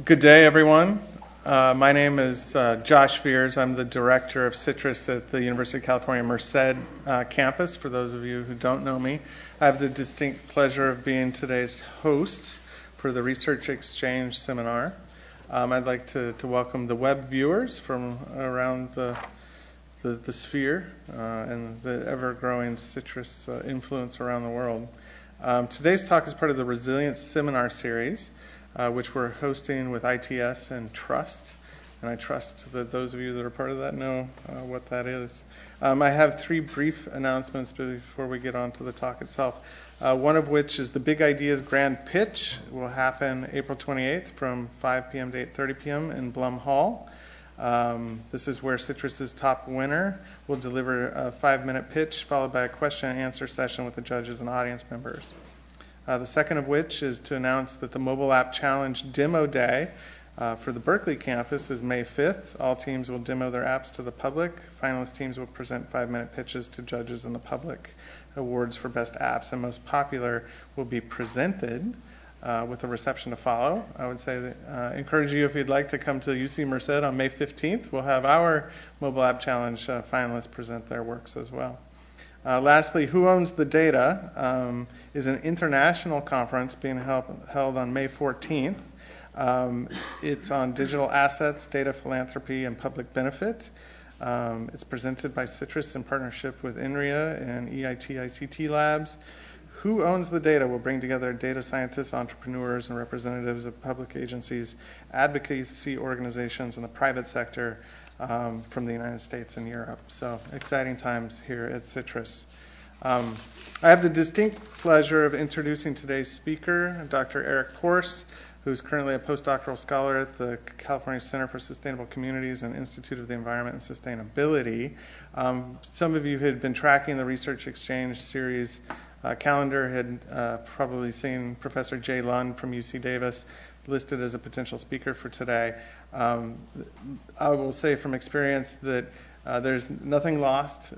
Good day, everyone. My name is Josh Fears. I'm the director of Citrus at the University of California, Merced campus. For those of you who don't know me, I have the distinct pleasure of being today's host for the Research Exchange seminar. I'd like to welcome the web viewers from around the sphere and the ever-growing citrus influence around the world. Today's talk is part of the Resilience Seminar Series, which we're hosting with ITS and Trust. And I trust that those of you that are part of that know what that is. I have three brief announcements before we get on to the talk itself. One of which is the Big Ideas Grand Pitch. It will happen April 28th from 5 p.m. to 8:30 p.m. in Blum Hall. This is where Citrus's top winner will deliver a 5-minute pitch followed by a question and answer session with the judges and audience members. The second of which is to announce that the Mobile App Challenge Demo Day for the Berkeley campus is May 5th. All teams will demo their apps to the public. Finalist teams will present 5-minute pitches to judges and the public. Awards for best apps and most popular will be presented with a reception to follow. I would say that encourage you, if you'd like to come to UC Merced on May 15th, we'll have our Mobile App Challenge finalists present their works as well. Lastly, Who Owns the Data is an international conference being held on May 14th. It's on digital assets, data philanthropy, and public benefit. It's presented by Citrus in partnership with INRIA and EIT ICT Labs. Who Owns the Data will bring together data scientists, entrepreneurs, and representatives of public agencies, advocacy organizations, and the private sector from the United States and Europe. So exciting times here at Citrus. I have the distinct pleasure of introducing today's speaker, Dr. Erik Porse, who's currently a postdoctoral scholar at the California Center for Sustainable Communities and Institute of the Environment and Sustainability. Some of you who had been tracking the Research Exchange series calendar had probably seen Professor Jay Lund from UC Davis listed as a potential speaker for today. I will say from experience that there's nothing lost,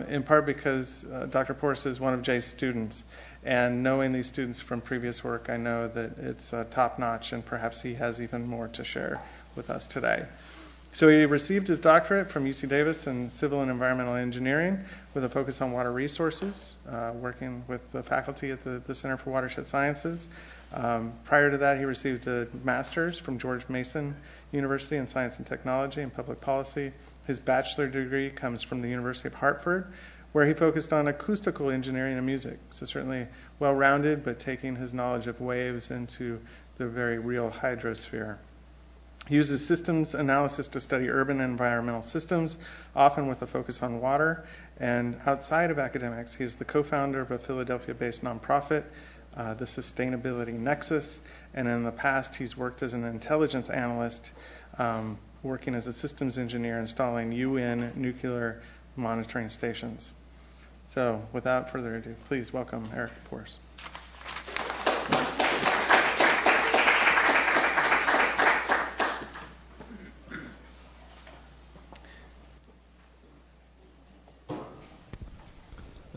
in part because Dr. Porse is one of Jay's students. And knowing these students from previous work, I know that it's top-notch, and perhaps he has even more to share with us today. So he received his doctorate from UC Davis in civil and environmental engineering with a focus on water resources, working with the faculty at the Center for Watershed Sciences. Prior to that, he received a master's from George Mason University in Science and Technology and Public Policy. His bachelor degree comes from the University of Hartford, where he focused on acoustical engineering and music. So certainly well-rounded, but taking his knowledge of waves into the very real hydrosphere. He uses systems analysis to study urban and environmental systems, often with a focus on water. And outside of academics, he is the co-founder of a Philadelphia-based nonprofit, the Sustainability Nexus. And in the past, he's worked as an intelligence analyst, working as a systems engineer installing UN nuclear monitoring stations. So without further ado, please welcome Erik Porse.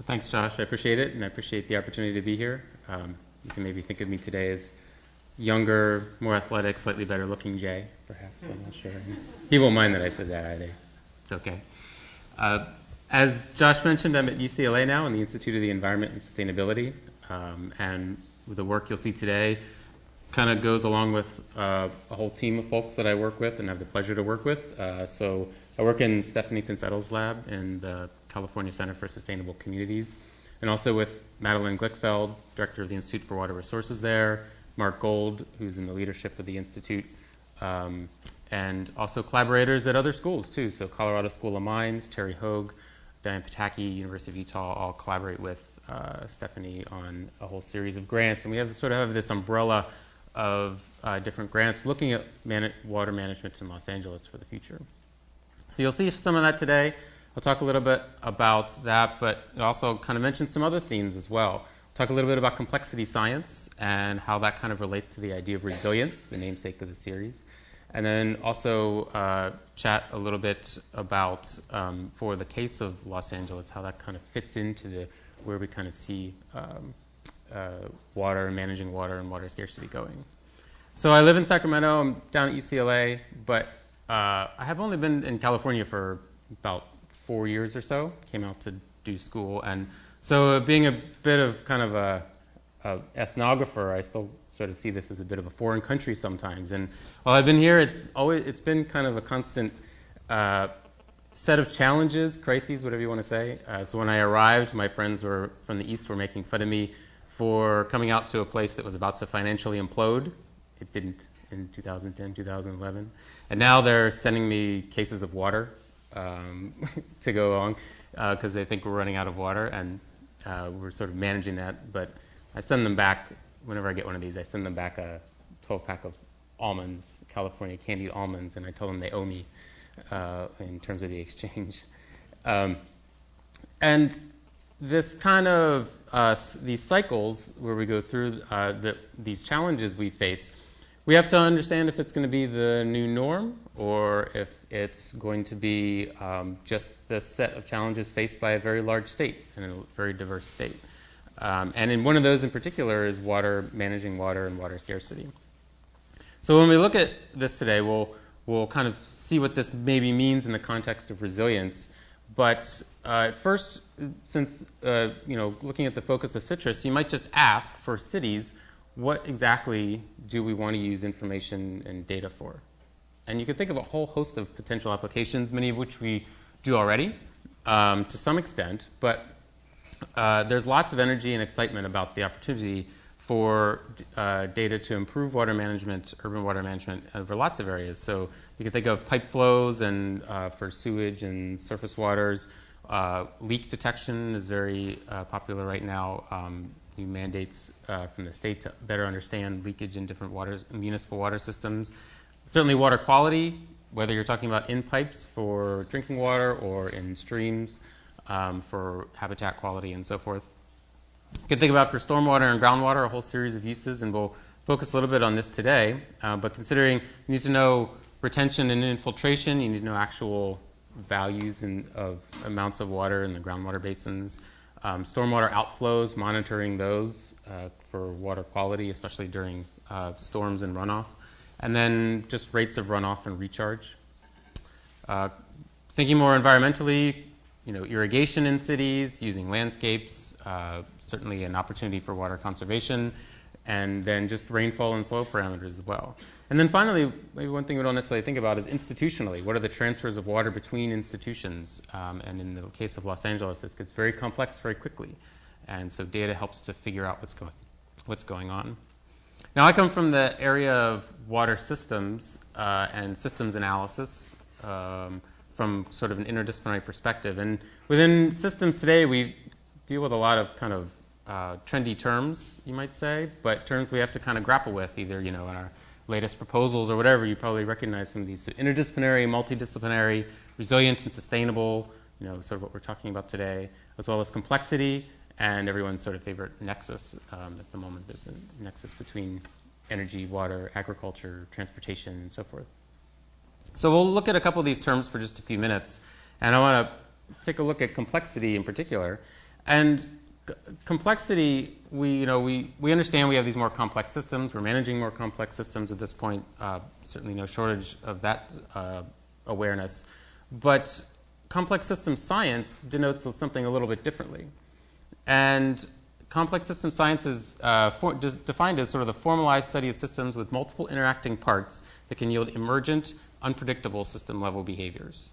Thanks, Josh. I appreciate it, and I appreciate the opportunity to be here. You can maybe think of me today as younger, more athletic, slightly better-looking Jay, perhaps. I'm not sure. He won't mind that I said that either. It's okay. As Josh mentioned, I'm at UCLA now in the Institute of the Environment and Sustainability, and the work you'll see today kind of goes along with a whole team of folks that I work with and have the pleasure to work with. So I work in Stephanie Pinsettel's lab in the California Center for Sustainable Communities, and also with Madeline Glickfeld, director of the Institute for Water Resources there, Mark Gold, who's in the leadership of the Institute, and also collaborators at other schools too. So Colorado School of Mines, Terry Hogue, Diane Pataki, University of Utah, all collaborate with Stephanie on a whole series of grants. And we have sort of have this umbrella of different grants looking at water management in Los Angeles for the future. So you'll see some of that today. I'll talk a little bit about that, but also kind of mention some other themes as well. Talk a little bit about complexity science and how that kind of relates to the idea of resilience, the namesake of the series. And then also chat a little bit about, for the case of Los Angeles, how that kind of fits into where we kind of see water and managing water and water scarcity going. So I live in Sacramento. I'm down at UCLA, but I have only been in California for about 4 years or so. Came out to do school, and so being a bit of kind of a ethnographer, I still sort of see this as a bit of a foreign country sometimes. And while I've been here, it's been kind of a constant set of challenges, crises, whatever you want to say. So when I arrived, my friends from the East were making fun of me for coming out to a place that was about to financially implode. It didn't in 2010, 2011. And now they're sending me cases of water to go along because they think we're running out of water, and we're sort of managing that. But I send them back, whenever I get one of these, I send them back a 12-pack of almonds, California candied almonds, and I tell them they owe me in terms of the exchange. And this kind of, these cycles where we go through these challenges we face, we have to understand if it's going to be the new norm or if it's going to be just the set of challenges faced by a very large state and a very diverse state. And in one of those in particular is managing water and water scarcity. So when we look at this today, we'll kind of see what this maybe means in the context of resilience. But first, since looking at the focus of citrus, you might just ask for cities, what exactly do we want to use information and data for? And you can think of a whole host of potential applications, many of which we do already to some extent, but there's lots of energy and excitement about the opportunity for data to improve water management, urban water management over lots of areas. So you can think of pipe flows and for sewage and surface waters. Leak detection is very popular right now. New mandates from the state to better understand leakage in different municipal water systems. Certainly water quality, whether you're talking about in pipes for drinking water or in streams for habitat quality and so forth. You can think about for stormwater and groundwater a whole series of uses, and we'll focus a little bit on this today. But considering you need to know retention and infiltration, you need to know actual values of amounts of water in the groundwater basins. Stormwater outflows, monitoring those for water quality, especially during storms and runoff. And then just rates of runoff and recharge. Thinking more environmentally, irrigation in cities, using landscapes, certainly an opportunity for water conservation, and then just rainfall and soil parameters as well. And then finally, maybe one thing we don't necessarily think about is institutionally. What are the transfers of water between institutions? And in the case of Los Angeles, this gets very complex very quickly. And so data helps to figure out what's going on. Now, I come from the area of water systems and systems analysis from sort of an interdisciplinary perspective. And within systems today, we deal with a lot of kind of trendy terms, you might say, but terms we have to kind of grapple with, either in our latest proposals or whatever. You probably recognize some of these. So interdisciplinary, multidisciplinary, resilient and sustainable, sort of what we're talking about today, as well as complexity and everyone's sort of favorite nexus at the moment. There's a nexus between energy, water, agriculture, transportation, and so forth. So we'll look at a couple of these terms for just a few minutes, and I want to take a look at complexity in particular. And complexity, we understand we have these more complex systems. We're managing more complex systems at this point. Certainly no shortage of that awareness. But complex system science denotes something a little bit differently. And complex system science is defined as sort of the formalized study of systems with multiple interacting parts that can yield emergent, unpredictable system-level behaviors.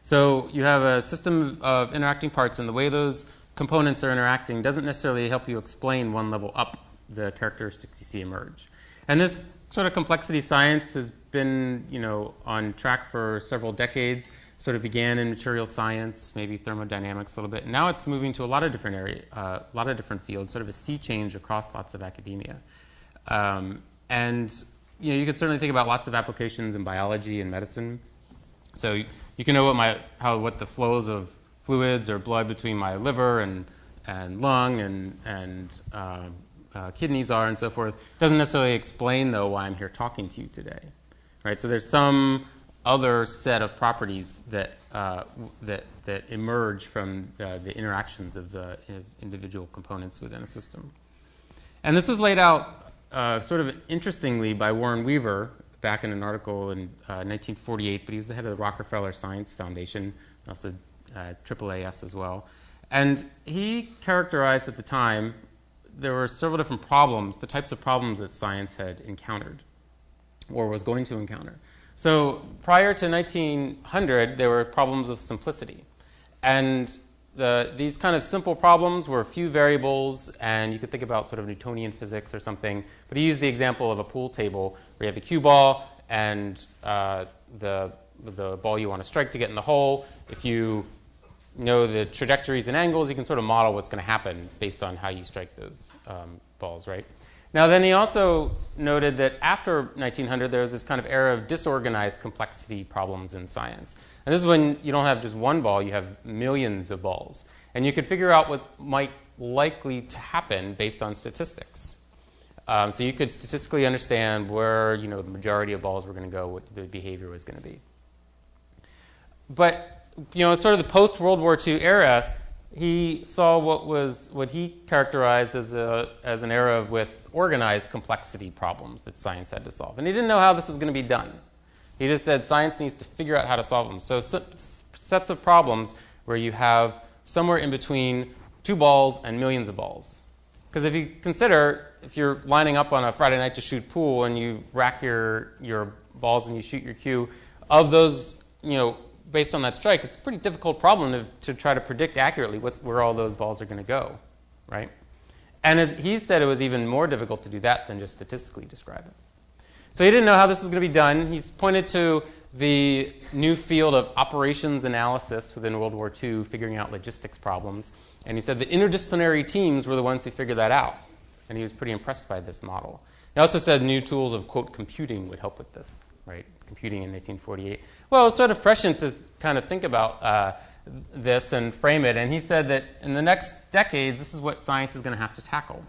So you have a system of interacting parts, and the way those components are interacting doesn't necessarily help you explain one level up the characteristics you see emerge. And this sort of complexity science has been, on track for several decades. Sort of began in material science, maybe thermodynamics a little bit. And now it's moving to a lot of different areas, a lot of different fields, sort of a sea change across lots of academia. And you could certainly think about lots of applications in biology and medicine. So you can know what the flows of fluids or blood between my liver and lung and kidneys are and so forth. Doesn't necessarily explain, though, why I'm here talking to you today, right? So there's some other set of properties that emerge from the interactions of individual components within a system. And this was laid out sort of interestingly by Warren Weaver back in an article in 1948, but he was the head of the Rockefeller Science Foundation, also AAAS as well. And he characterized at the time there were several different problems, the types of problems that science had encountered or was going to encounter. So prior to 1900, there were problems of simplicity. And these kind of simple problems were few variables, and you could think about sort of Newtonian physics or something. But he used the example of a pool table where you have a cue ball and the ball you want to strike to get in the hole. If you know the trajectories and angles, you can sort of model what's going to happen based on how you strike those balls, right? Now, then he also noted that after 1900, there was this kind of era of disorganized complexity problems in science. And this is when you don't have just one ball, you have millions of balls. And you could figure out what might likely to happen based on statistics. So you could statistically understand where, the majority of balls were going to go, what the behavior was going to be. But sort of the post-World War II era, he saw what he characterized as an era with organized complexity problems that science had to solve. And he didn't know how this was going to be done. He just said science needs to figure out how to solve them. So sets of problems where you have somewhere in between 2 balls and millions of balls. Because if you consider, if you're lining up on a Friday night to shoot pool and you rack your balls and you shoot your cue, of those, based on that strike, it's a pretty difficult problem to try to predict accurately where all those balls are going to go, right? And he said it was even more difficult to do that than just statistically describe it. So he didn't know how this was going to be done. He's pointed to the new field of operations analysis within World War II, figuring out logistics problems. And he said the interdisciplinary teams were the ones who figured that out. And he was pretty impressed by this model. He also said new tools of, quote, computing would help with this, right? Computing in 1948. Well, it was sort of prescient to kind of think about this and frame it. And he said that in the next decades, this is what science is going to have to tackle.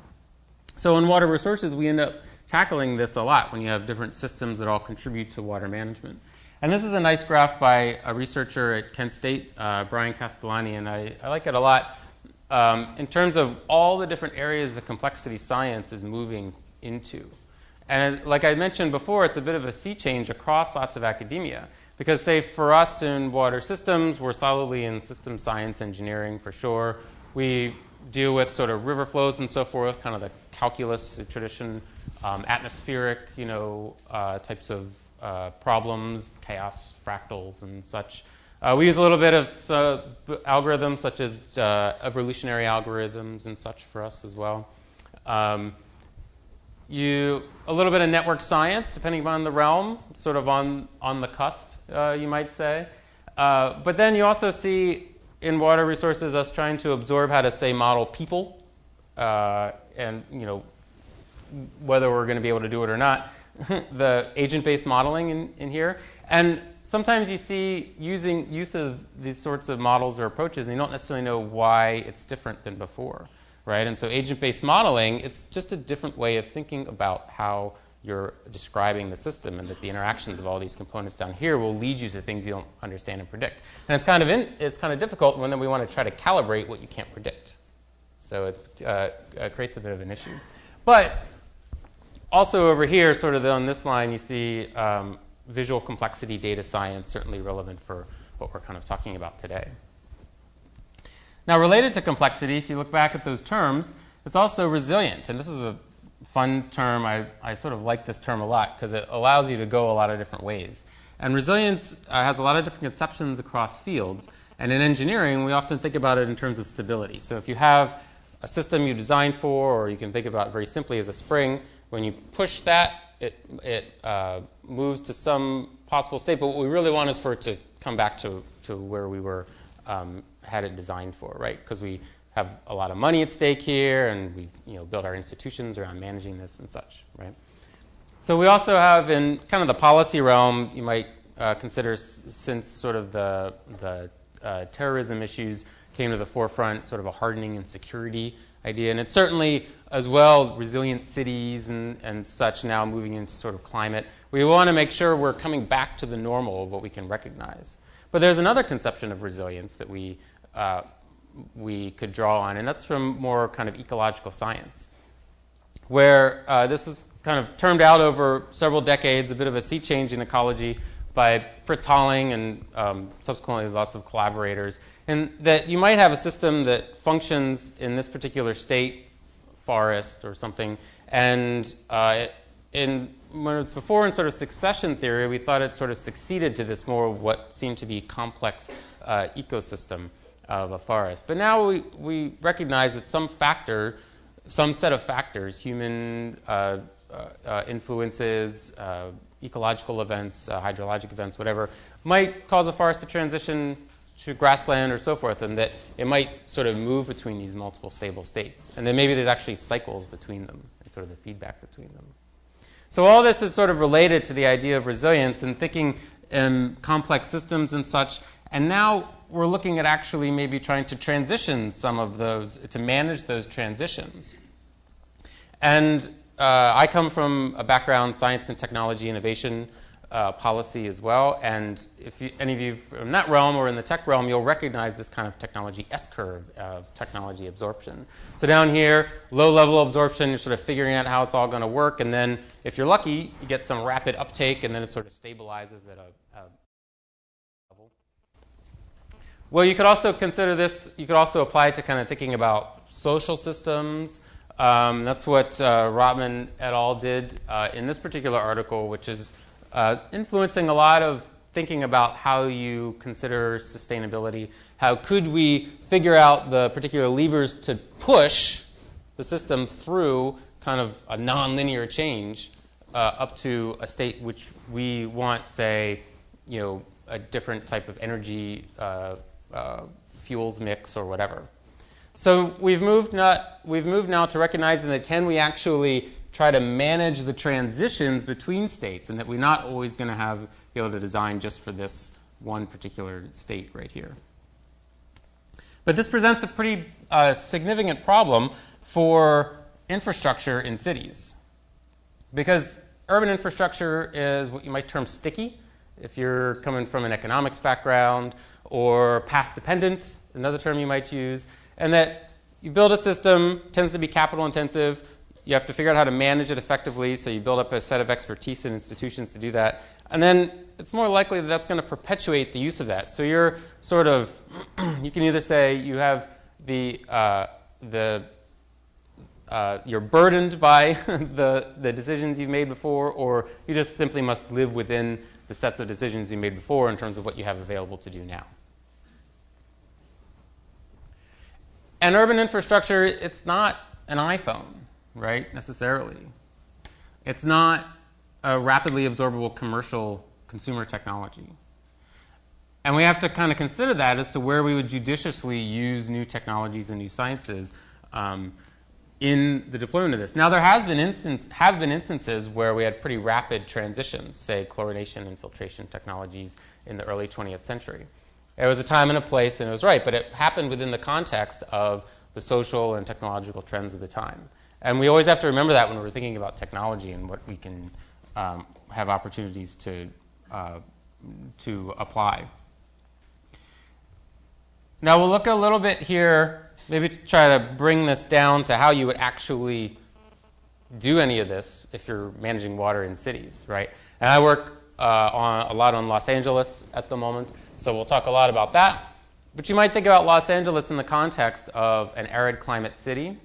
So in water resources, we end up tackling this a lot when you have different systems that all contribute to water management. And this is a nice graph by a researcher at Kent State, Brian Castellani, and I like it a lot in terms of all the different areas that complexity science is moving into. And like I mentioned before, it's a bit of a sea change across lots of academia. Because, say, for us in water systems, we're solidly in system science engineering for sure. We deal with sort of river flows and so forth, kind of the calculus tradition, atmospheric, types of problems, chaos, fractals, and such. We use a little bit of algorithms, such as evolutionary algorithms and such for us as well. A little bit of network science, depending upon the realm, sort of on the cusp, you might say. But then you also see in water resources us trying to absorb how to, say, model people, and whether we're going to be able to do it or not. The agent-based modeling in here. And sometimes you see use of these sorts of models or approaches, and you don't necessarily know why it's different than before, right? And so agent-based modeling, it's just a different way of thinking about how you're describing the system, and that the interactions of all these components down here will lead you to things you don't understand and predict. And it's kind of difficult when then we want to try to calibrate what you can't predict. So it creates a bit of an issue. But also over here, sort of on this line, you see visual complexity data science, certainly relevant for what we're kind of talking about today. Now, related to complexity, if you look back at those terms, it's also resilient. And this is a fun term. I sort of like this term a lot because it allows you to go a lot of different ways. And resilience has a lot of different conceptions across fields. And in engineering, we often think about it in terms of stability. So if you have a system you design for, or you can think about it very simply as a spring, when you push that, it moves to some possible state. But what we really want is for it to come back to where we were had it designed for, right? Because we have a lot of money at stake here, and we build our institutions around managing this and such, right? So we also have in kind of the policy realm, you might consider, since sort of the terrorism issues came to the forefront, sort of a hardening and security idea. And it's certainly, as well, resilient cities and such now moving into sort of climate. We want to make sure we're coming back to the normal of what we can recognize. But there's another conception of resilience that we could draw on, and that's from more kind of ecological science, where this is kind of turned out over several decades, a bit of a sea change in ecology by Fritz Holling and subsequently lots of collaborators, and that you might have a system that functions in this particular state, forest or something, and when it's before in sort of succession theory, we thought it sort of succeeded to this more what seemed to be complex ecosystem of a forest. But now we recognize that some set of factors, human influences, ecological events, hydrologic events, whatever, might cause a forest to transition to grassland or so forth, and that it might sort of move between these multiple stable states. And then maybe there's actually cycles between them, and sort of the feedback between them. So all this is sort of related to the idea of resilience and thinking in complex systems and such. And now we're looking at actually maybe trying to transition some of those, to manage those transitions. And I come from a background, science and technology innovation policy as well. And if any of you from that realm or in the tech realm, you'll recognize this kind of technology S-curve of technology absorption. So down here, low-level absorption, you're sort of figuring out how it's all going to work. And then if you're lucky, you get some rapid uptake, and then it sort of stabilizes at a level. Well, you could also consider this, you could also apply it to kind of thinking about social systems. That's what Rotman et al. Did in this particular article, which is influencing a lot of thinking about how you consider sustainability. How could we figure out the particular levers to push the system through kind of a nonlinear change up to a state which we want, say, a different type of energy fuels mix or whatever. So we've moved now to recognizing that can we actually try to manage the transitions between states, and that we're not always going to be able to design just for this one particular state right here. But this presents a pretty significant problem for infrastructure in cities, because urban infrastructure is what you might term sticky, if you're coming from an economics background, or path dependent, another term you might use, and that you build a system, tends to be capital intensive. You have to figure out how to manage it effectively, so you build up a set of expertise and institutions to do that. And then it's more likely that that's going to perpetuate the use of that. So you're sort of, you can either say you have you're burdened by the decisions you've made before, or you just simply must live within the sets of decisions you made before in terms of what you have available to do now. And urban infrastructure, it's not an iPhone, right, necessarily. It's not a rapidly absorbable commercial consumer technology. And we have to kind of consider that as to where we would judiciously use new technologies and new sciences in the deployment of this. Now, there have been instances where we had pretty rapid transitions, say chlorination, infiltration technologies in the early 20th century. There was a time and a place, and it was right, but it happened within the context of the social and technological trends of the time. And we always have to remember that when we're thinking about technology and what we can have opportunities to apply. Now we'll look a little bit here, maybe try to bring this down to how you would actually do any of this if you're managing water in cities, right? And I work a lot on Los Angeles at the moment, so we'll talk a lot about that. But you might think about Los Angeles in the context of an arid climate city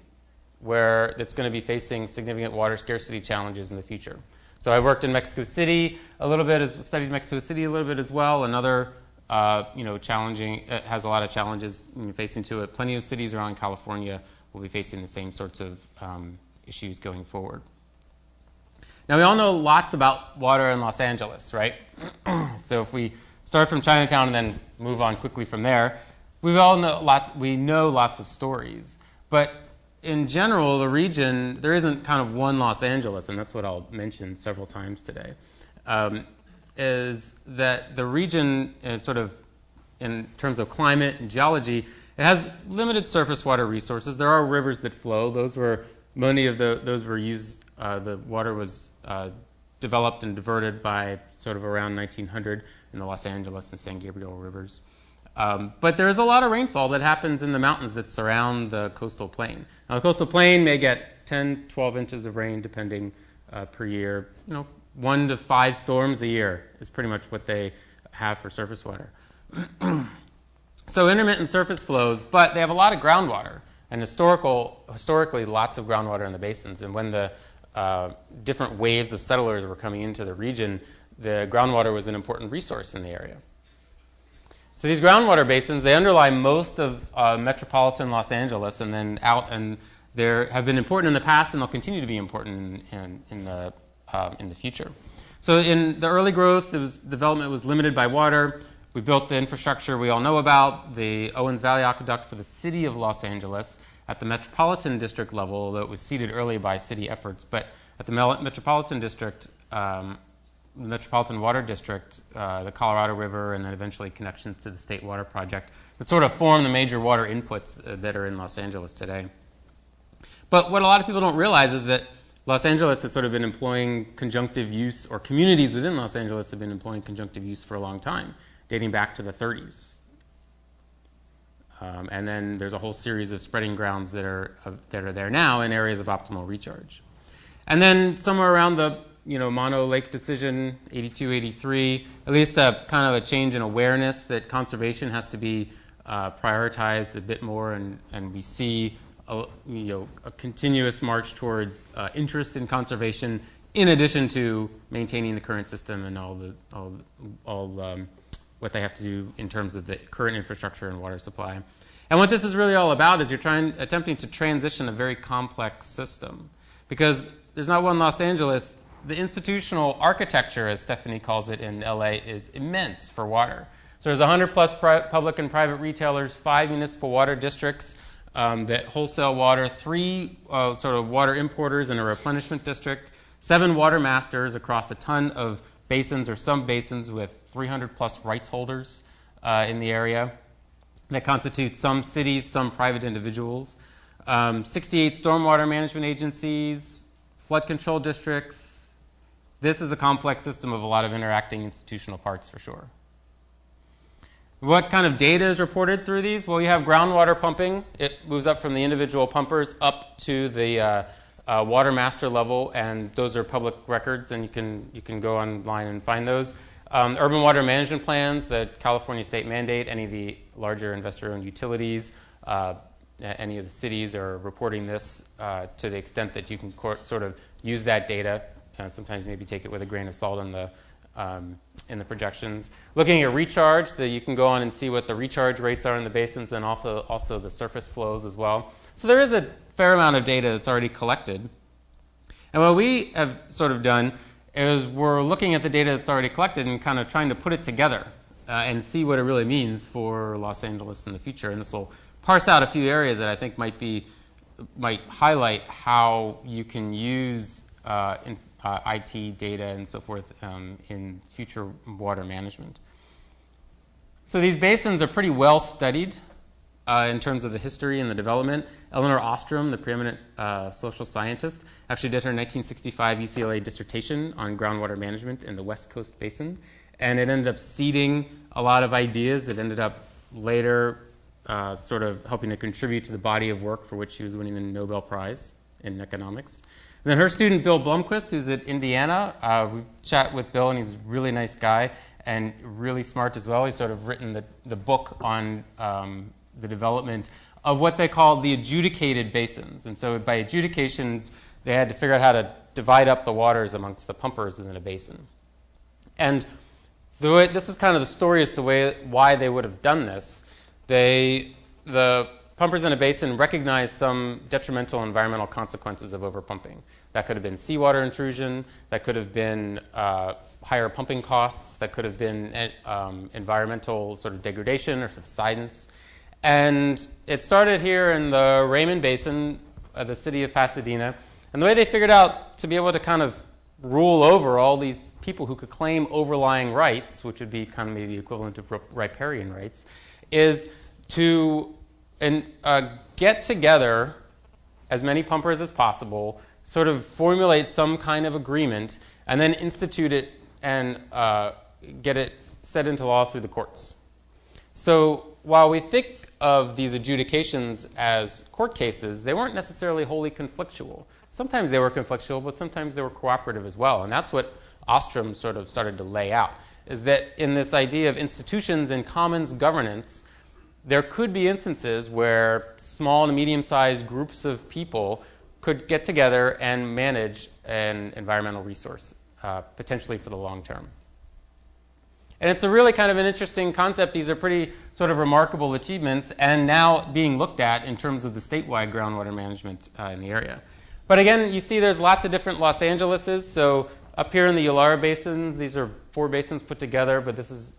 where it's going to be facing significant water scarcity challenges in the future. So I worked in Mexico City a little bit, studied Mexico City a little bit as well. Another, challenging, it has a lot of challenges facing to it. Plenty of cities around California will be facing the same sorts of issues going forward. Now, we all know lots about water in Los Angeles, right? So if we start from Chinatown and then move on quickly from there, we know lots of stories. But in general, the region, there isn't kind of one Los Angeles, and that's what I'll mention several times today, is that the region is sort of, in terms of climate and geology, it has limited surface water resources. There are rivers that flow. Those were used, the water was developed and diverted by sort of around 1900 in the Los Angeles and San Gabriel rivers. But there is a lot of rainfall that happens in the mountains that surround the coastal plain. Now, the coastal plain may get 10, 12 inches of rain, depending per year. 1 to 5 storms a year is pretty much what they have for surface water. So intermittent surface flows, but they have a lot of groundwater, and historically lots of groundwater in the basins. And when the different waves of settlers were coming into the region, the groundwater was an important resource in the area. So these groundwater basins, they underlie most of metropolitan Los Angeles, and then and they have been important in the past, and they'll continue to be important in the future. So in the early growth, development was limited by water. We built the infrastructure we all know about, the Owens Valley Aqueduct for the city of Los Angeles at the Metropolitan District level, although it was seeded early by city efforts. But at the Metropolitan District, the Metropolitan Water District, the Colorado River, and then eventually connections to the State Water Project that sort of form the major water inputs that are in Los Angeles today. But what a lot of people don't realize is that Los Angeles has sort of been employing conjunctive use, or communities within Los Angeles have been employing conjunctive use for a long time, dating back to the 30s. And then there's a whole series of spreading grounds that are there now in areas of optimal recharge. And then somewhere around the Mono Lake decision, 82, 83, at least a kind of a change in awareness that conservation has to be prioritized a bit more, and we see a continuous march towards interest in conservation, in addition to maintaining the current system and all what they have to do in terms of the current infrastructure and water supply. And what this is really all about is you're attempting to transition a very complex system, because there's not one Los Angeles. The institutional architecture, as Stephanie calls it in LA, is immense for water. So there's 100 plus public and private retailers, 5 municipal water districts that wholesale water, 3 sort of water importers and a replenishment district, 7 water masters across a ton of basins or sub-basins with 300 plus rights holders in the area that constitute some cities, some private individuals, 68 stormwater management agencies, flood control districts. This is a complex system of a lot of interacting institutional parts for sure. What kind of data is reported through these? Well, you have groundwater pumping. It moves up from the individual pumpers up to the water master level, and those are public records, and you can go online and find those. Urban water management plans, the California state mandate, any of the larger investor-owned utilities, any of the cities are reporting this to the extent that you can sort of use that data. Sometimes maybe take it with a grain of salt in the projections. Looking at recharge, that you can go on and see what the recharge rates are in the basins, and also the surface flows as well. So there is a fair amount of data that's already collected. And what we have sort of done is we're looking at the data that's already collected and kind of trying to put it together and see what it really means for Los Angeles in the future. And this will parse out a few areas that I think might highlight how you can use IT data and so forth in future water management. So these basins are pretty well studied in terms of the history and the development. Eleanor Ostrom, the preeminent social scientist, actually did her 1965 UCLA dissertation on groundwater management in the West Coast Basin, and it ended up seeding a lot of ideas that ended up later sort of helping to contribute to the body of work for which she was winning the Nobel Prize in economics. And then her student, Bill Blomquist, who's at Indiana, we chat with Bill, and he's a really nice guy and really smart as well. He's sort of written the book on the development of what they call the adjudicated basins. And so by adjudications, they had to figure out how to divide up the waters amongst the pumpers within a basin. And this is kind of the story as to why they would have done this. The pumpers in a basin recognized some detrimental environmental consequences of overpumping. That could have been seawater intrusion, that could have been higher pumping costs, that could have been environmental sort of degradation or subsidence. And it started here in the Raymond Basin, the city of Pasadena. And the way they figured out to be able to kind of rule over all these people who could claim overlying rights, which would be kind of maybe the equivalent of riparian rights, is to get together as many pumpers as possible, sort of formulate some kind of agreement, and then institute it and get it set into law through the courts. So while we think of these adjudications as court cases, they weren't necessarily wholly conflictual. Sometimes they were conflictual, but sometimes they were cooperative as well. And that's what Ostrom sort of started to lay out, is that in this idea of institutions and commons governance, there could be instances where small to medium-sized groups of people could get together and manage an environmental resource, potentially for the long term. And it's a really kind of an interesting concept. These are pretty sort of remarkable achievements, and now being looked at in terms of the statewide groundwater management in the area. But again, you see there's lots of different Los Angeleses. So up here in the Ulara basins, these are 4 basins put together, but this is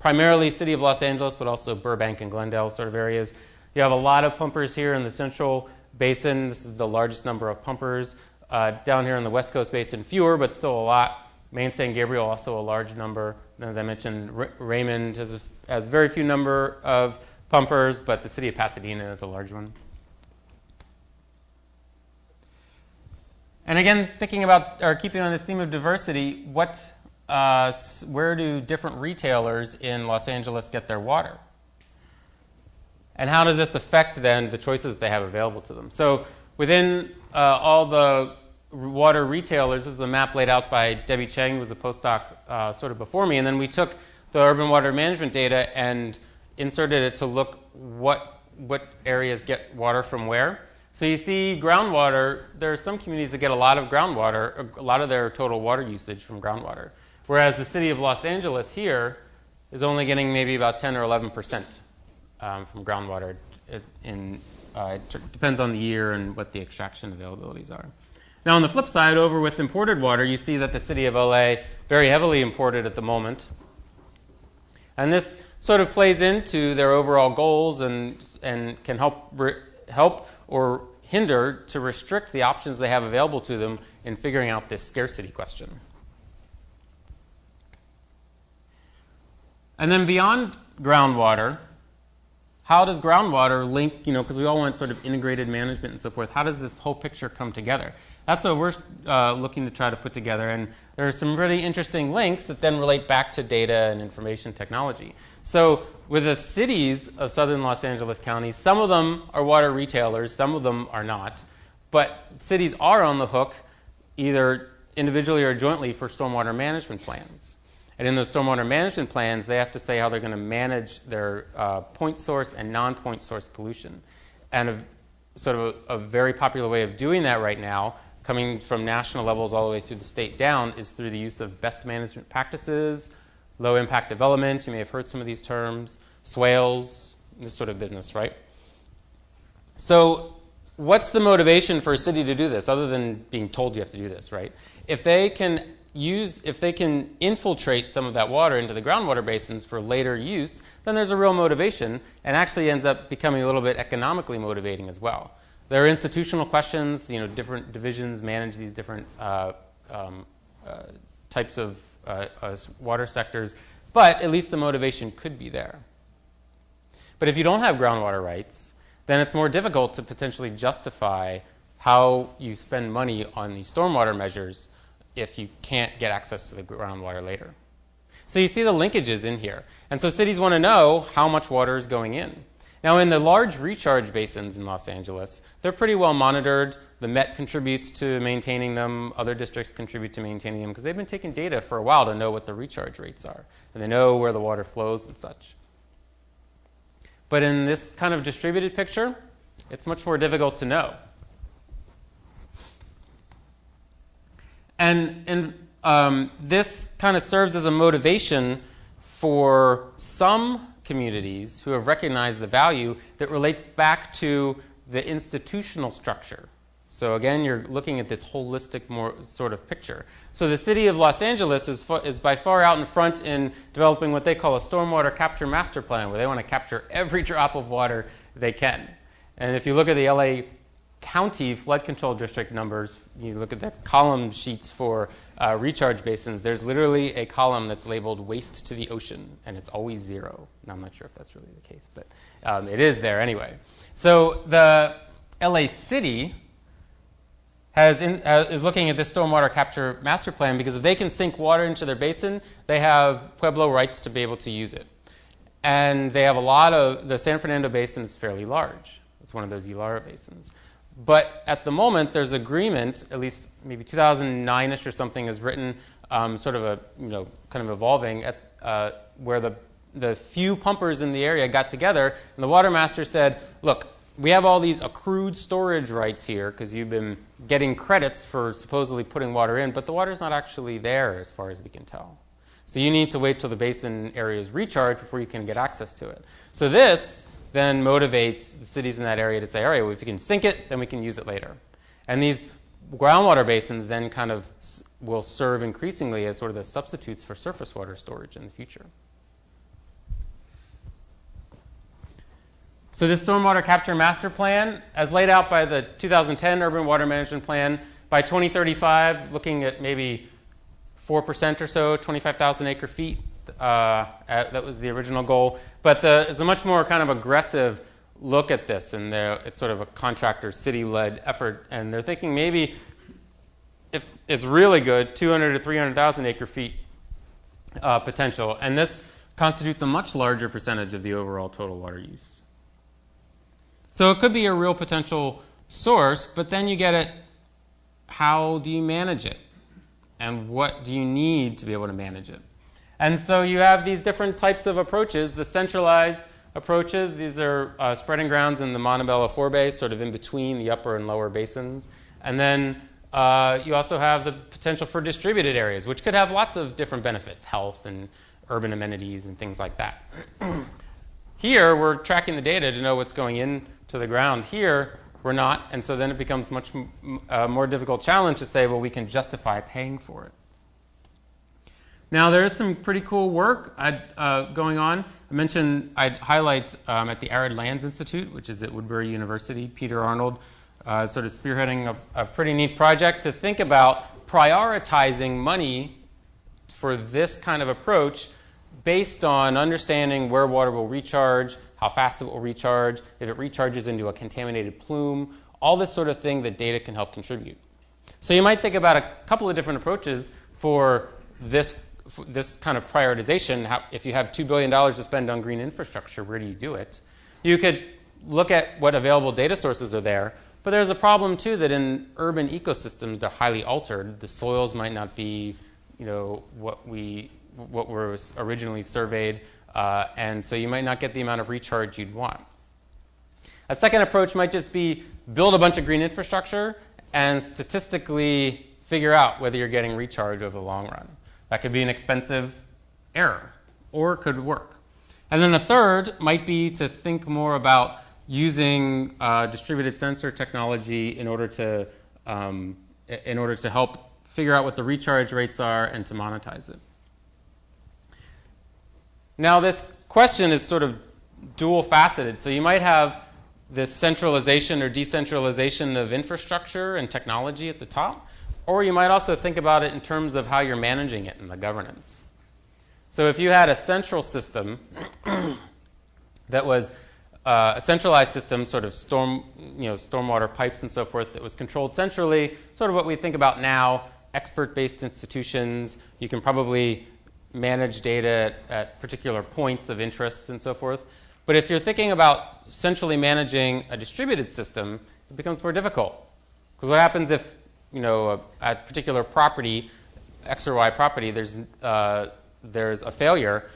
primarily city of Los Angeles, but also Burbank and Glendale sort of areas. You have a lot of pumpers here in the central basin. This is the largest number of pumpers. Down here in the West Coast basin, fewer, but still a lot. Main San Gabriel, also a large number. And as I mentioned, Raymond has very few number of pumpers, but the city of Pasadena is a large one. And again, thinking about, or keeping on this theme of diversity, where do different retailers in Los Angeles get their water? And how does this affect then the choices that they have available to them? So within all the water retailers, this is a map laid out by Debbie Cheng, who was a postdoc sort of before me, and then we took the urban water management data and inserted it to look what areas get water from where. So you see groundwater, there are some communities that get a lot of groundwater, a lot of their total water usage from groundwater, whereas the city of Los Angeles here is only getting maybe about 10 or 11% from groundwater. It depends on the year and what the extraction availabilities are. Now, on the flip side, over with imported water, you see that the city of LA very heavily imported at the moment. And this sort of plays into their overall goals and can help or hinder to restrict the options they have available to them in figuring out this scarcity question. And then beyond groundwater, how does groundwater link, because we all want sort of integrated management and so forth, how does this whole picture come together? That's what we're looking to try to put together. And there are some really interesting links that then relate back to data and information technology. So with the cities of southern Los Angeles County, some of them are water retailers, some of them are not. But cities are on the hook, either individually or jointly, for stormwater management plans. And in those stormwater management plans, they have to say how they're going to manage their point source and non-point source pollution. And a very popular way of doing that right now, coming from national levels all the way through the state down, is through the use of best management practices, low impact development, you may have heard some of these terms, swales, this sort of business, right? So what's the motivation for a city to do this, other than being told you have to do this, right? If they can infiltrate some of that water into the groundwater basins for later use, then there's a real motivation, and actually ends up becoming a little bit economically motivating as well. There are institutional questions, different divisions manage these different types of water sectors, but at least the motivation could be there. But if you don't have groundwater rights, then it's more difficult to potentially justify how you spend money on these stormwater measures if you can't get access to the groundwater later. So you see the linkages in here. And so cities want to know how much water is going in. Now, in the large recharge basins in Los Angeles, they're pretty well monitored. The Met contributes to maintaining them. Other districts contribute to maintaining them because they've been taking data for a while to know what the recharge rates are. And they know where the water flows and such. But in this kind of distributed picture, it's much more difficult to know. And this kind of serves as a motivation for some communities who have recognized the value that relates back to the institutional structure. So again, you're looking at this holistic more sort of picture. So the city of Los Angeles is by far out in front in developing what they call a stormwater capture master plan, where they want to capture every drop of water they can. And if you look at the LA County flood control district numbers, you look at the column sheets for recharge basins, there's literally a column that's labeled waste to the ocean, and it's always 0. Now, I'm not sure if that's really the case, but it is there anyway. So the LA City is looking at this stormwater capture master plan because if they can sink water into their basin, they have Pueblo rights to be able to use it. And they have the San Fernando Basin is fairly large. It's one of those Ulara basins. But at the moment, there's agreement, at least maybe 2009-ish or something is written, sort of a, kind of evolving, where the few pumpers in the area got together, and the water master said, look, we have all these accrued storage rights here because you've been getting credits for supposedly putting water in, but the water's not actually there as far as we can tell. So you need to wait till the basin area is recharged before you can get access to it. So this then motivates the cities in that area to say, all right, well, if you can sink it, then we can use it later. And these groundwater basins then kind of will serve increasingly as sort of the substitutes for surface water storage in the future. So this stormwater capture master plan, as laid out by the 2010 Urban Water Management Plan, by 2035, looking at maybe 4% or so, 25,000 acre feet. That was the original goal. But there's a much more kind of aggressive look at this, and it's sort of a contractor city-led effort. And they're thinking maybe, if it's really good, 200 to 300,000 acre feet potential. And this constitutes a much larger percentage of the overall total water use. So it could be a real potential source, but then you get at how do you manage it? And what do you need to be able to manage it? And so you have these different types of approaches. The centralized approaches, these are spreading grounds in the Montebello forebay, sort of in between the upper and lower basins. And then you also have the potential for distributed areas, which could have lots of different benefits, health and urban amenities and things like that. Here, we're tracking the data to know what's going into the ground. Here, we're not, and so then it becomes much more difficult challenge to say, well, we can justify paying for it. Now, there is some pretty cool work going on. I mentioned I'd highlight at the Arid Lands Institute, which is at Woodbury University. Peter Arnold sort of spearheading a pretty neat project to think about prioritizing money for this kind of approach based on understanding where water will recharge, how fast it will recharge, if it recharges into a contaminated plume, all this sort of thing that data can help contribute. So you might think about a couple of different approaches for this kind of prioritization. If you have $2 billion to spend on green infrastructure, where do you do it? You could look at what available data sources are there, but there's a problem too that in urban ecosystems they're highly altered. The soils might not be, what were originally surveyed, and so you might not get the amount of recharge you'd want. A second approach might just be build a bunch of green infrastructure and statistically figure out whether you're getting recharge over the long run. That could be an expensive error, or it could work. And then a third might be to think more about using distributed sensor technology in order to help figure out what the recharge rates are and to monetize it. Now, this question is sort of dual-faceted. So you might have this centralization or decentralization of infrastructure and technology at the top, or you might also think about it in terms of how you're managing it and the governance. So if you had a central system that was a centralized system, sort of stormwater pipes and so forth, that was controlled centrally, sort of what we think about now, expert-based institutions, you can probably manage data at particular points of interest and so forth. But if you're thinking about centrally managing a distributed system, it becomes more difficult. Because what happens if, a particular property, X or Y property, there's a failure,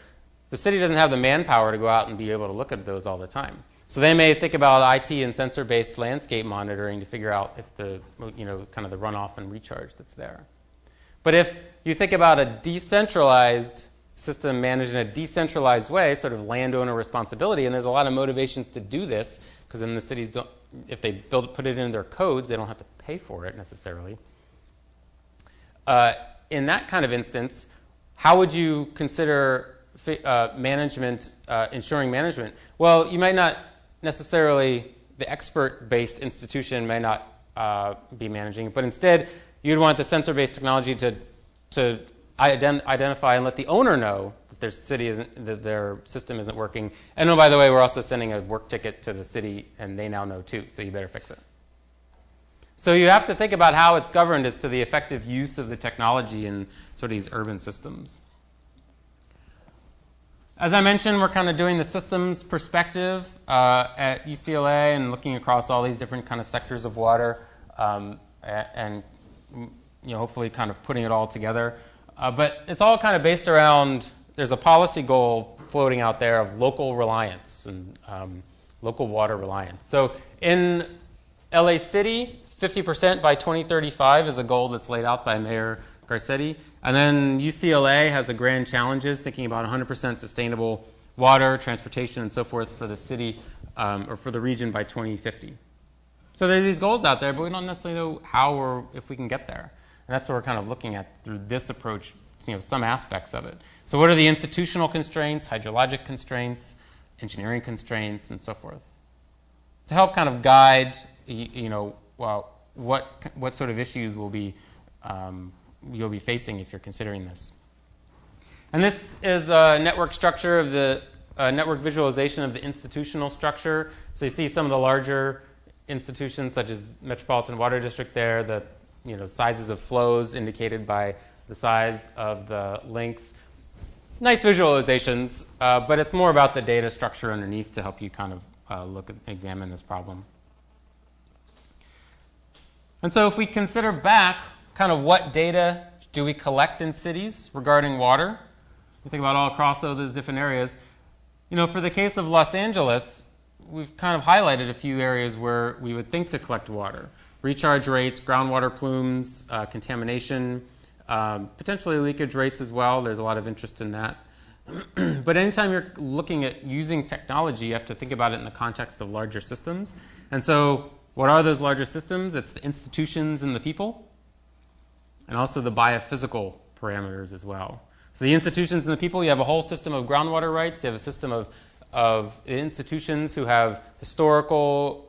the city doesn't have the manpower to go out and be able to look at those all the time. So they may think about IT and sensor-based landscape monitoring to figure out if the, kind of the runoff and recharge that's there. But if you think about a decentralized system managed in a decentralized way, sort of landowner responsibility, and there's a lot of motivations to do this, because then the cities don't, if they put it in their codes, they don't have to pay for it necessarily. In that kind of instance, how would you consider management, ensuring management? Well, you might not necessarily, the expert-based institution may not be managing it, but instead you'd want the sensor-based technology to identify and let the owner know that their system isn't working. And oh, by the way, we're also sending a work ticket to the city, and they now know too, so you better fix it. So you have to think about how it's governed as to the effective use of the technology in sort of these urban systems. As I mentioned, we're kind of doing the systems perspective at UCLA and looking across all these different kind of sectors of water, and hopefully kind of putting it all together. But it's all kind of based around, there's a policy goal floating out there of local reliance and local water reliance. So in LA City, 50% by 2035 is a goal that's laid out by Mayor Scarcity. And then UCLA has a grand challenges, thinking about 100% sustainable water, transportation, and so forth for the city or for the region by 2050. So there's these goals out there, but we don't necessarily know how or if we can get there. And that's what we're kind of looking at through this approach, some aspects of it. So what are the institutional constraints, hydrologic constraints, engineering constraints, and so forth? To help kind of guide, what sort of issues you'll be facing if you're considering this. And this is a network structure of the network visualization of the institutional structure. So you see some of the larger institutions, such as Metropolitan Water District there, the sizes of flows indicated by the size of the links. Nice visualizations, but it's more about the data structure underneath to help you kind of examine this problem. And so if we consider back kind of what data do we collect in cities regarding water, we think about all across all those different areas. For the case of Los Angeles, we've kind of highlighted a few areas where we would think to collect water. Recharge rates, groundwater plumes, contamination, potentially leakage rates as well. There's a lot of interest in that. But anytime you're looking at using technology, you have to think about it in the context of larger systems. And so what are those larger systems? It's the institutions and the people, and also the biophysical parameters as well. So the institutions and the people, you have a whole system of groundwater rights. You have a system of institutions who have historical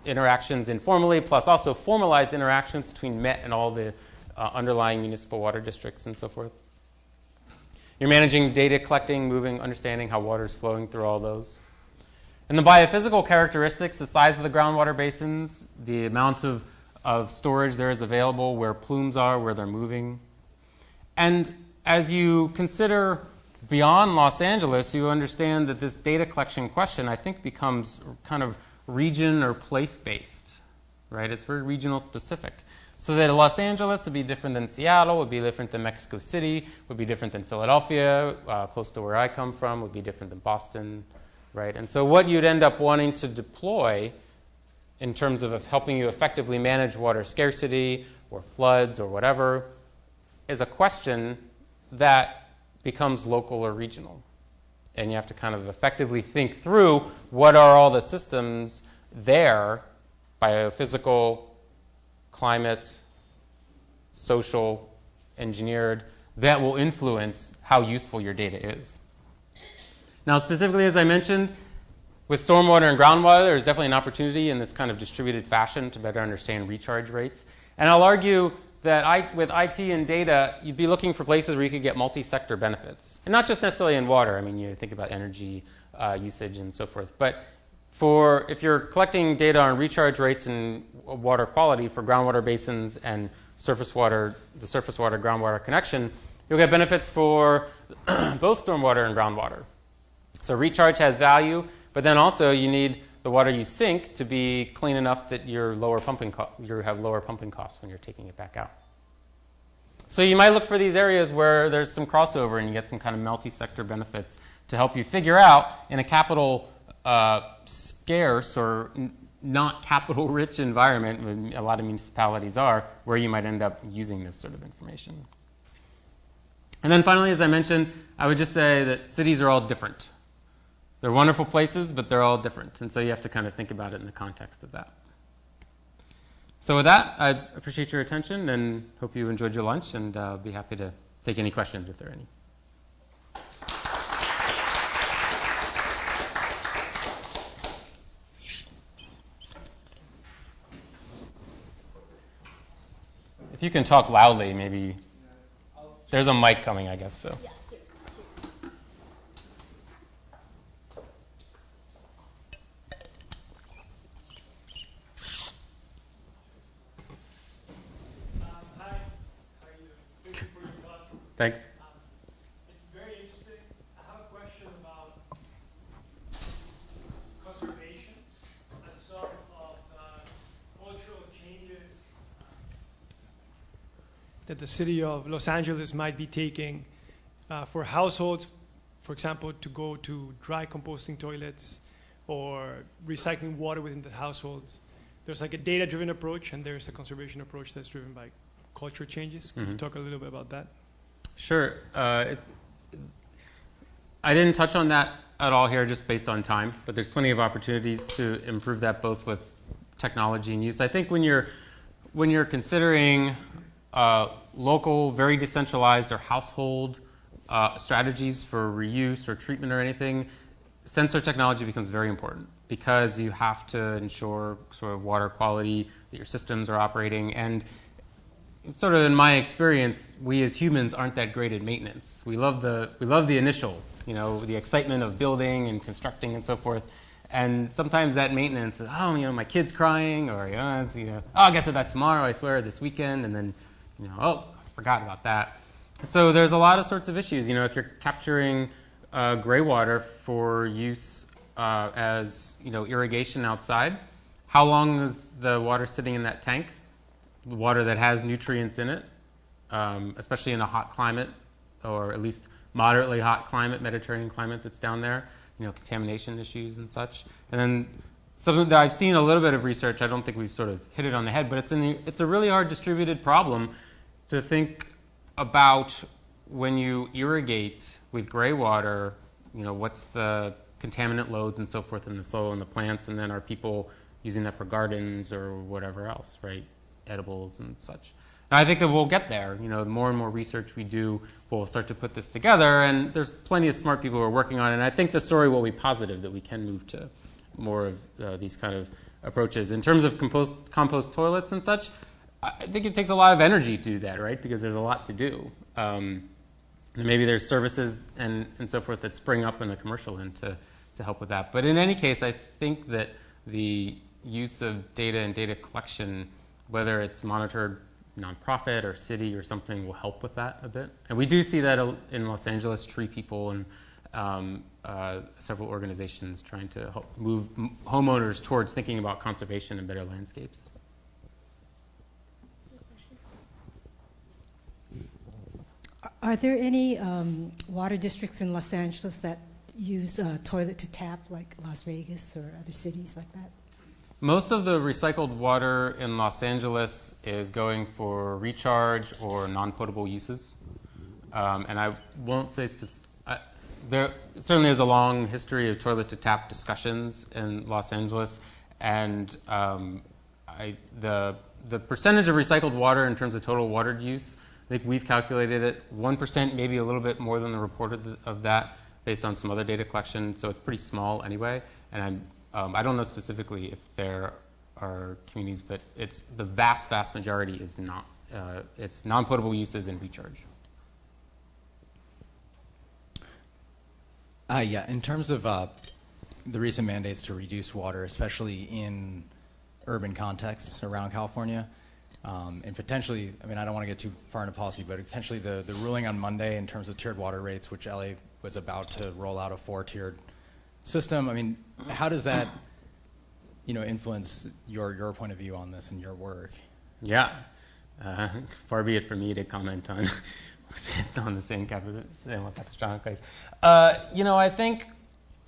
interactions informally, plus also formalized interactions between Met and all the underlying municipal water districts and so forth. You're managing data collecting, moving, understanding how water is flowing through all those. And the biophysical characteristics, the size of the groundwater basins, the amount of storage there is available, where plumes are, where they're moving. And as you consider beyond Los Angeles, you understand that this data collection question, I think, becomes kind of region or place-based, right? It's very regional specific. So that Los Angeles would be different than Seattle, would be different than Mexico City, would be different than Philadelphia, close to where I come from, would be different than Boston, right? And so what you'd end up wanting to deploy in terms of helping you effectively manage water scarcity or floods or whatever is a question that becomes local or regional. And you have to kind of effectively think through what are all the systems there, biophysical, climate, social, engineered, that will influence how useful your data is. Now, specifically, as I mentioned, with stormwater and groundwater, there's definitely an opportunity in this kind of distributed fashion to better understand recharge rates. And I'll argue that with IT and data, you'd be looking for places where you could get multi-sector benefits. And not just necessarily in water. I mean, you think about energy usage and so forth. But if you're collecting data on recharge rates and water quality for groundwater basins and the surface water groundwater connection, you'll get benefits for both stormwater and groundwater. So recharge has value, but then also you need the water you sink to be clean enough that you have lower pumping costs when you're taking it back out. So you might look for these areas where there's some crossover and you get some kind of multi-sector benefits to help you figure out in a capital scarce or not capital-rich environment, when a lot of municipalities are, where you might end up using this sort of information. And then finally, as I mentioned, I would just say that cities are all different. They're wonderful places, but they're all different. And so you have to kind of think about it in the context of that. So with that, I appreciate your attention and hope you enjoyed your lunch, and I'll be happy to take any questions if there are any. If you can talk loudly, maybe. There's a mic coming, I guess. So. Yeah. Thanks. It's very interesting. I have a that the city of Los Angeles might be taking for households, for example, to go to dry composting toilets or recycling water within the households. There's like a data-driven approach, and there's a conservation approach that's driven by culture changes. Can you talk a little bit about that? Sure. I didn't touch on that at all here just based on time, but there's plenty of opportunities to improve that both with technology and use. I think when you're considering local, very decentralized or household strategies for reuse or treatment or anything, sensor technology becomes very important because you have to ensure sort of water quality, that your systems are operating. And sort of in my experience, we as humans aren't that great at maintenance. We love the initial, the excitement of building and constructing and so forth. And sometimes that maintenance is, my kid's crying, or I'll get to that tomorrow, I swear, this weekend, and then, I forgot about that. So there's a lot of sorts of issues. If you're capturing gray water for use as irrigation outside, how long is the water sitting in that tank? The water that has nutrients in it, especially in a hot climate, or at least moderately hot climate, Mediterranean climate that's down there, contamination issues and such. And then something that I've seen a little bit of research, I don't think we've sort of hit it on the head, but it's a really hard distributed problem to think about when you irrigate with gray water, what's the contaminant loads and so forth in the soil and the plants, and then are people using that for gardens or whatever else, right? Edibles and such. And I think that we'll get there. The more and more research we do, we'll start to put this together, and there's plenty of smart people who are working on it. And I think the story will be positive that we can move to more of these kind of approaches. In terms of compost toilets and such, I think it takes a lot of energy to do that, right? Because there's a lot to do. And maybe there's services and so forth that spring up in the commercial end to help with that. But in any case, I think that the use of data and data collection, whether it's monitored nonprofit or city or something, will help with that a bit. And we do see that in Los Angeles, Tree People and several organizations trying to help move homeowners towards thinking about conservation and better landscapes. Are there any water districts in Los Angeles that use toilet to tap, like Las Vegas or other cities like that? Most of the recycled water in Los Angeles is going for recharge or non-potable uses. And I won't say there certainly is a long history of toilet to tap discussions in Los Angeles, and the percentage of recycled water in terms of total water use, I think we've calculated it 1%, maybe a little bit more than the reported of that, based on some other data collection. So it's pretty small anyway. And I don't know specifically if there are communities, but it's the vast majority is not. It's non-potable uses and recharge. Yeah, in terms of the recent mandates to reduce water, especially in urban contexts around California, and potentially, I don't want to get too far into policy, but potentially the ruling on Monday in terms of tiered water rates, which LA was about to roll out a 4-tiered system. How does that, influence your point of view on this and your work? Yeah, far be it from me to comment on the same catastrophic case. I think,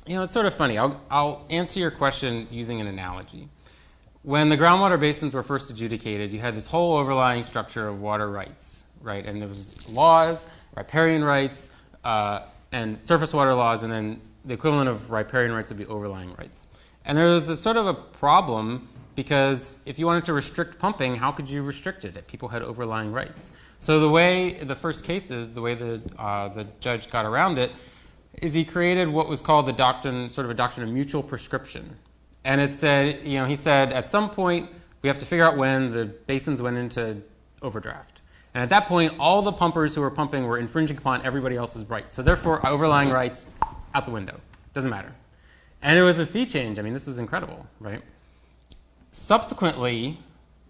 it's sort of funny. I'll answer your question using an analogy. When the groundwater basins were first adjudicated, you had this whole overlying structure of water rights, right? And there was laws, riparian rights, and surface water laws, and then the equivalent of riparian rights would be overlying rights. And there was a sort of a problem because if you wanted to restrict pumping, how could you restrict it if people had overlying rights? So the way the first cases, the way the judge got around it, is he created what was called the doctrine, sort of a doctrine of mutual prescription. And it said, he said at some point we have to figure out when the basins went into overdraft. And at that point, all the pumpers who were pumping were infringing upon everybody else's rights. So therefore, overlying rights out the window. Doesn't matter. And it was a sea change. This was incredible, right? Subsequently,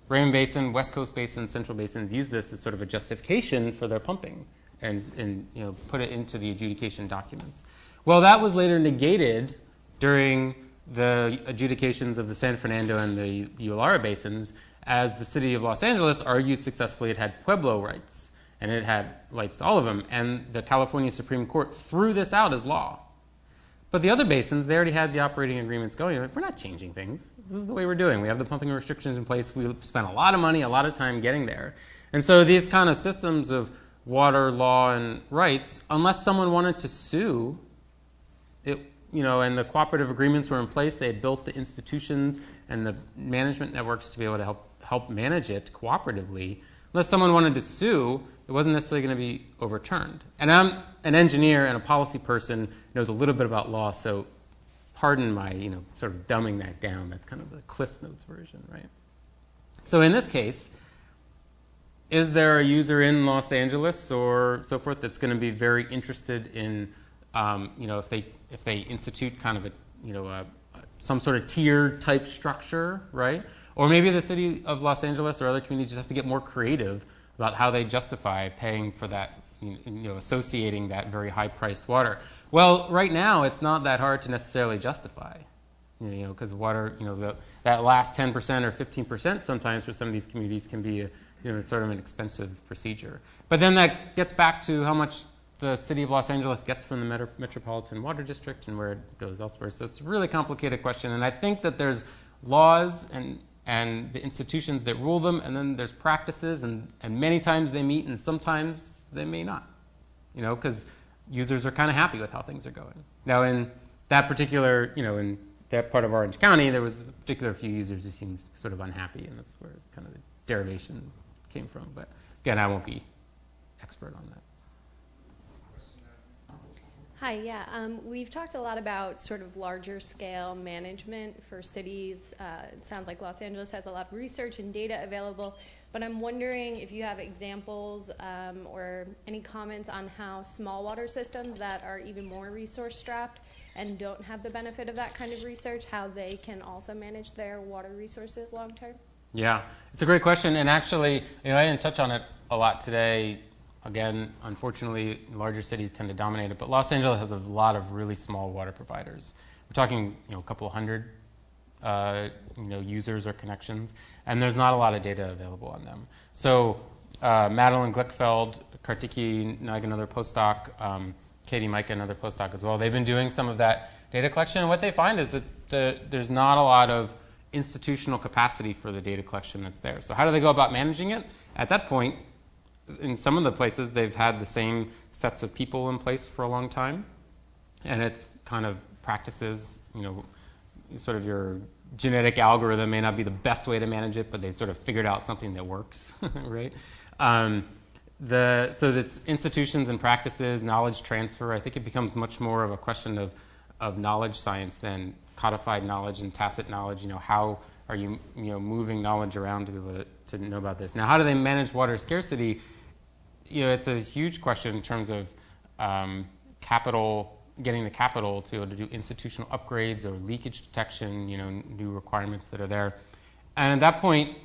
Raymond Basin, West Coast Basin, Central Basins used this as sort of a justification for their pumping and put it into the adjudication documents. Well, that was later negated during the adjudications of the San Fernando and the Ualara basins, as the city of Los Angeles argued successfully it had Pueblo rights, and it had rights to all of them, and the California Supreme Court threw this out as law. But the other basins, they already had the operating agreements going. Like, we're not changing things. This is the way we're doing. We have the pumping restrictions in place. We spent a lot of money, a lot of time getting there. And so these kind of systems of water law and rights, unless someone wanted to sue, it, and the cooperative agreements were in place, they had built the institutions and the management networks to be able to help manage it cooperatively. Unless someone wanted to sue, it wasn't necessarily going to be overturned. And I'm an engineer and a policy person, knows a little bit about law, so pardon my, sort of dumbing that down. That's kind of the Cliff's Notes version, right? So in this case, is there a user in Los Angeles or so forth that's going to be very interested in, if they institute kind of some sort of tiered type structure, right? Or maybe the city of Los Angeles or other communities just have to get more creative about how they justify paying for that, associating that very high-priced water. Well, right now it's not that hard to necessarily justify, because water, that last 10% or 15% sometimes for some of these communities can be sort of an expensive procedure. But then that gets back to how much the city of Los Angeles gets from the Metropolitan Water District and where it goes elsewhere. So it's a really complicated question, and I think that there's laws and the institutions that rule them, and then there's practices, and many times they meet, and sometimes they may not, because users are kind of happy with how things are going. Now, in that particular, in that part of Orange County, there was a particular few users who seemed sort of unhappy, and that's where kind of the derivation came from. But again, I won't be expert on that. Hi, yeah. We've talked a lot about sort of larger scale management for cities. It sounds like Los Angeles has a lot of research and data available, but I'm wondering if you have examples or any comments on how small water systems that are even more resource strapped and don't have the benefit of that kind of research, how they can also manage their water resources long term? Yeah, it's a great question, and actually, I didn't touch on it a lot today. Again, unfortunately, larger cities tend to dominate it, but Los Angeles has a lot of really small water providers. We're talking, a couple hundred, users or connections, and there's not a lot of data available on them. So, Madeline Glickfeld, Kartiki Naik, another postdoc, Katie Micah, another postdoc as well. They've been doing some of that data collection, and what they find is that there's not a lot of institutional capacity for the data collection that's there. So how do they go about managing it? At that point, in some of the places, they've had the same sets of people in place for a long time, and it's kind of practices, sort of your genetic algorithm may not be the best way to manage it, but they've sort of figured out something that works, right? So that's institutions and practices, knowledge transfer. I think it becomes much more of a question of knowledge science than codified knowledge and tacit knowledge. How are you, moving knowledge around to be able to know about this? Now, how do they manage water scarcity? It's a huge question in terms of capital, getting the capital to be able to do institutional upgrades or leakage detection, new requirements that are there. And at that point,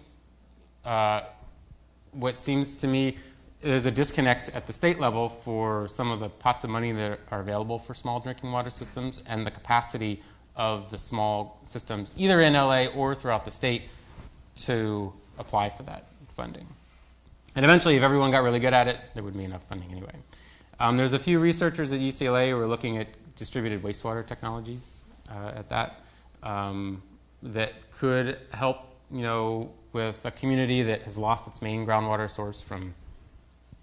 what seems to me, there's a disconnect at the state level for some of the pots of money that are available for small drinking water systems and the capacity of the small systems, either in LA or throughout the state, to apply for that funding. And eventually, if everyone got really good at it, there would be enough funding anyway. There's a few researchers at UCLA who are looking at distributed wastewater technologies at that could help, with a community that has lost its main groundwater source from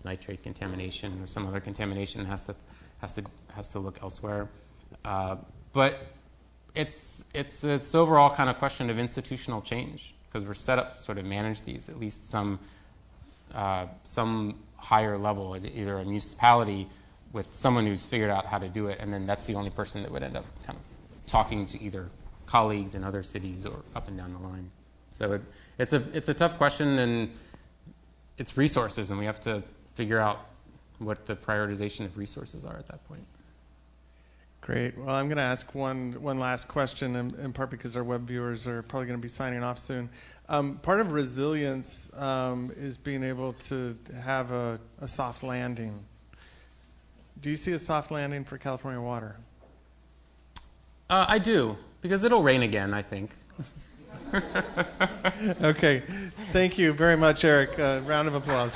nitrate contamination or some other contamination, has to look elsewhere. But it's overall kind of question of institutional change, because we're set up to sort of manage these, at least some higher level, either a municipality with someone who's figured out how to do it, and then that's the only person that would end up kind of talking to either colleagues in other cities or up and down the line. So it's a tough question, and it's resources, and we have to figure out what the prioritization of resources are at that point. Great. Well, I'm going to ask one last question, in part because our web viewers are probably going to be signing off soon. Part of resilience is being able to have a soft landing. Do you see a soft landing for California water? I do, because it'll rain again, I think. Okay. Thank you very much, Erik. Round of applause.